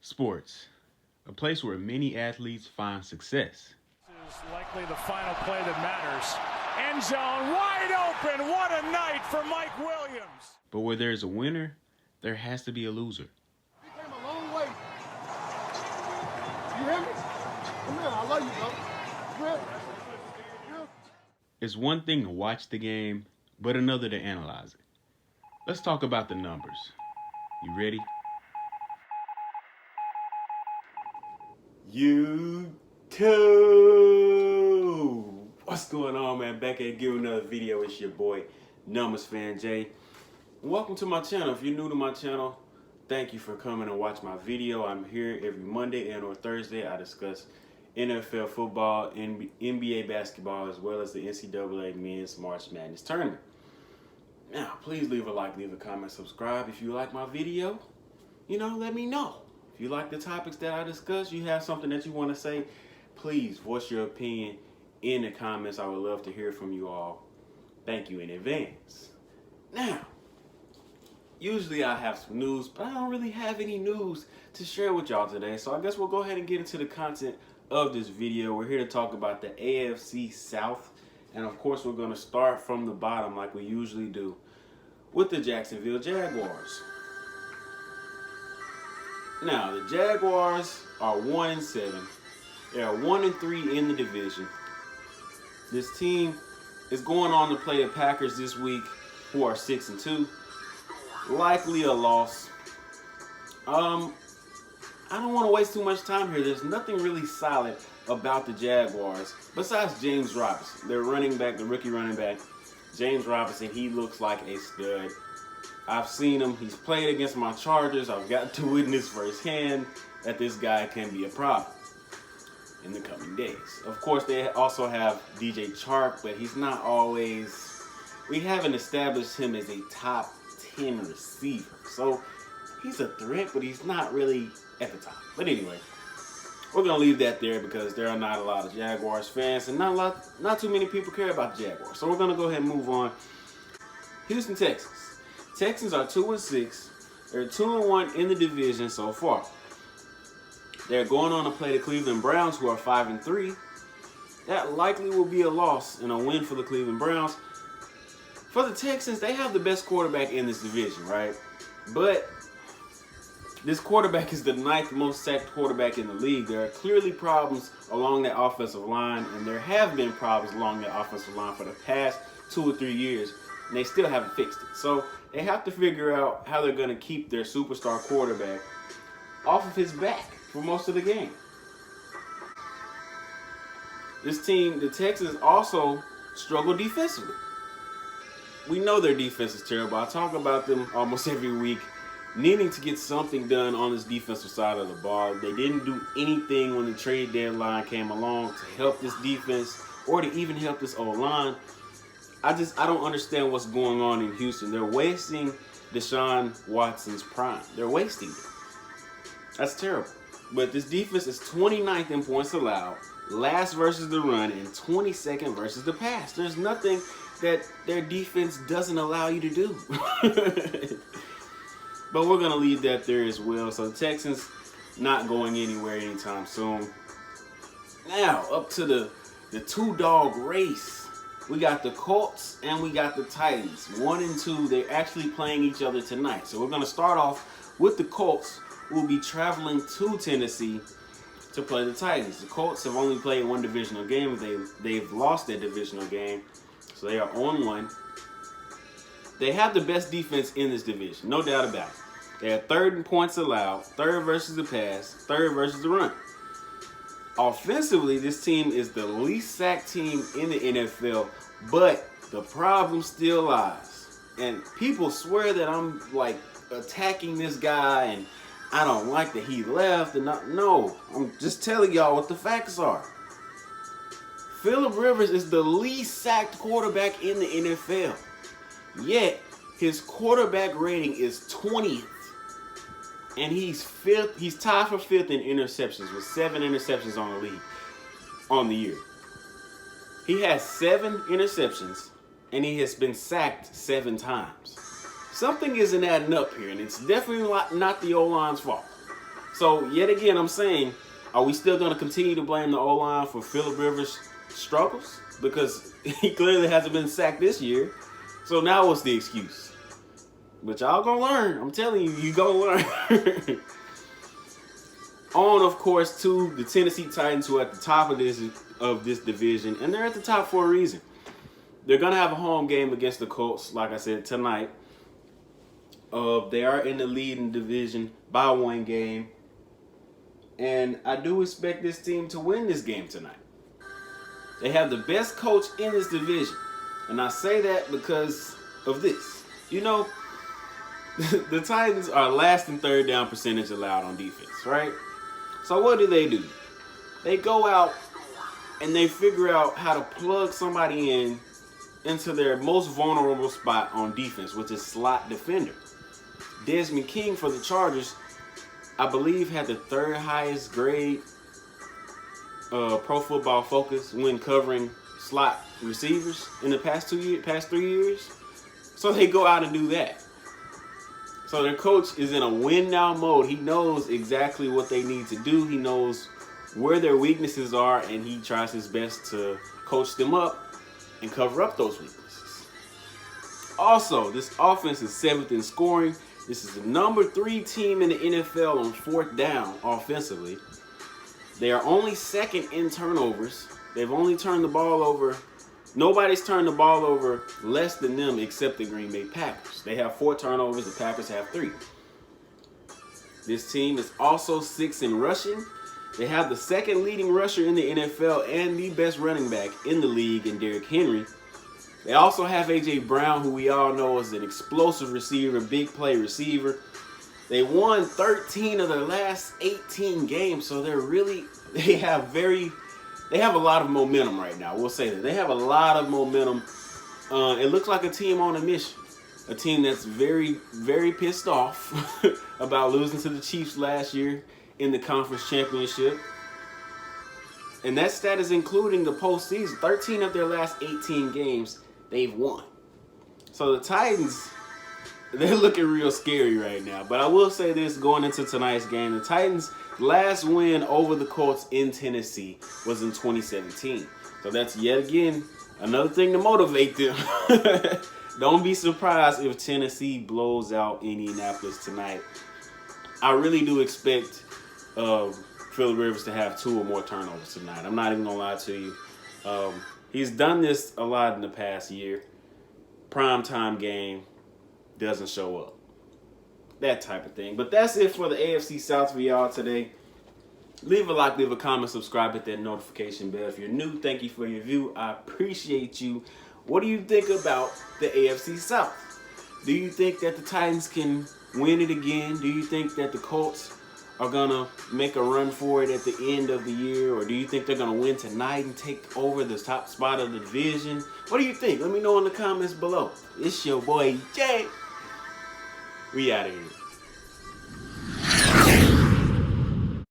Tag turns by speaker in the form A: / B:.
A: Sports, a place where many athletes find success.
B: This is likely the final play that matters. End zone wide open. What a night for Mike Williams.
A: But where there's a winner, there has to be a loser.
C: He came a long way. You hear me? Come here, I love you, bro. Good.
A: It's one thing to watch the game, but another to analyze it. Let's talk about the numbers. You ready?
D: YouTube! What's going on, man? Back at giving another video. It's your boy, Numbers Fan Jay. Welcome to my channel. If you're new to my channel, thank you for coming and watch my video. I'm here every Monday and or Thursday. I discuss NFL football, NBA basketball, as well as the NCAA Men's March Madness Tournament. Now, please leave a like, leave a comment, subscribe. If you like my video, let me know. If you like the topics that I discuss, you have something that you want to say, please voice your opinion in the comments. I would love to hear from you all. Thank you in advance. Now, usually I have some news, but I don't really have any news to share with y'all today. So I guess we'll go ahead and get into the content of this video. We're here to talk about the AFC South. And of course, we're going to start from the bottom like we usually do with the Jacksonville Jaguars. Now, the Jaguars are 1-7. They are 1-3 in the division. This team is going on to play the Packers this week, who are 6-2. Likely a loss. I don't want to waste too much time here. There's nothing really solid about the Jaguars besides James Robinson. Their running back, the rookie running back, James Robinson, he looks like a stud. I've seen him. He's played against my Chargers. I've got to witness firsthand that this guy can be a problem in the coming days. Of course, they also have DJ Chark, but he's not always... We haven't established him as a top 10 receiver. So he's a threat, but he's not really at the top. But anyway, we're going to leave that there because there are not a lot of Jaguars fans and not too many people care about the Jaguars. So we're going to go ahead and move on. Houston Texans. Texans are 2-6. They're 2-1 in the division so far. They're going on to play the Cleveland Browns, who are 5-3. That likely will be a loss and a win for the Cleveland Browns. For the Texans, they have the best quarterback in this division, right? But this quarterback is the 9th most sacked quarterback in the league. There are clearly problems along that offensive line, and there have been problems along that offensive line for the past 2 or 3 years, and they still haven't fixed it. So they have to figure out how they're going to keep their superstar quarterback off of his back for most of the game. This team, the Texans, also struggle defensively. We know their defense is terrible. I talk about them almost every week, needing to get something done on this defensive side of the ball. They didn't do anything when the trade deadline came along to help this defense or to even help this O-line. I don't understand what's going on in Houston. They're wasting Deshaun Watson's prime. They're wasting it. That's terrible. But this defense is 29th in points allowed, last versus the run, and 22nd versus the pass. There's nothing that their defense doesn't allow you to do. But we're going to leave that there as well. So the Texans not going anywhere anytime soon. Now, up to the two-dog race. We got the Colts and we got the Titans. 1 and 2, they're actually playing each other tonight. So we're going to start off with the Colts. We'll be traveling to Tennessee to play the Titans. The Colts have only played one divisional game. They've lost their divisional game. So they are on 1. They have the best defense in this division, no doubt about it. They are 3rd in points allowed, 3rd versus the pass, 3rd versus the run. Offensively, this team is the least sacked team in the NFL, but the problem still lies. And people swear that I'm like attacking this guy and I don't like that he left. No, I'm just telling y'all what the facts are. Phillip Rivers is the least sacked quarterback in the NFL. Yet, his quarterback rating is 20th. And he's tied for 5th in interceptions with 7 interceptions on the year. He has 7 interceptions and he has been sacked 7 times. Something isn't adding up here, and it's definitely not the O-line's fault. So, yet again, I'm saying, are we still going to continue to blame the O-line for Phillip Rivers' struggles? Because he clearly hasn't been sacked this year. So now what's the excuse? But y'all gonna learn. I'm telling you, you gonna learn. On, of course, to the Tennessee Titans, who are at the top of this division, and they're at the top for a reason. They're gonna have a home game against the Colts, like I said, tonight. They are in the lead in the division by 1 game, and I do expect this team to win this game tonight. They have the best coach in this division, and I say that because of this. You know, the Titans are last in third down percentage allowed on defense, right? So what do? They go out and they figure out how to plug somebody into their most vulnerable spot on defense, which is slot defender. Desmond King for the Chargers, I believe, had the 3rd highest grade Pro Football Focus when covering slot receivers in the past 3 years. So they go out and do that. So their coach is in a win now mode. He knows exactly what they need to do. He knows where their weaknesses are, and he tries his best to coach them up and cover up those weaknesses. Also, this offense is 7th in scoring. This is the number 3 team in the NFL on 4th down offensively. They are only 2nd in turnovers. They've only turned the ball over. Nobody's turned the ball over less than them except the Green Bay Packers. They have 4 turnovers. The Packers have 3. This team is also 6th in rushing. They have the 2nd leading rusher in the NFL and the best running back in the league in Derrick Henry. They also have A.J. Brown, who we all know is an explosive receiver, big play receiver. They won 13 of their last 18 games, so they have a lot of momentum right now. We'll say that. They have a lot of momentum. It looks like a team on a mission. A team that's very, very pissed off about losing to the Chiefs last year in the conference championship. And that stat is including the postseason. 13 of their last 18 games, they've won. So the Titans, they're looking real scary right now. But I will say this going into tonight's game. The Titans' last win over the Colts in Tennessee was in 2017. So that's yet again another thing to motivate them. Don't be surprised if Tennessee blows out Indianapolis tonight. I really do expect Phillip Rivers to have 2 or more turnovers tonight. I'm not even going to lie to you. He's done this a lot in the past year. Primetime game, doesn't show up. That type of thing. But that's it for the AFC South for y'all today. Leave a like, leave a comment, subscribe, hit that notification bell. If you're new, thank you for your view. I appreciate you. What do you think about the AFC South? Do you think that the Titans can win it again? Do you think that the Colts are going to make a run for it at the end of the year? Or do you think they're going to win tonight and take over the top spot of the division? What do you think? Let me know in the comments below. It's your boy, Jay. We out of here.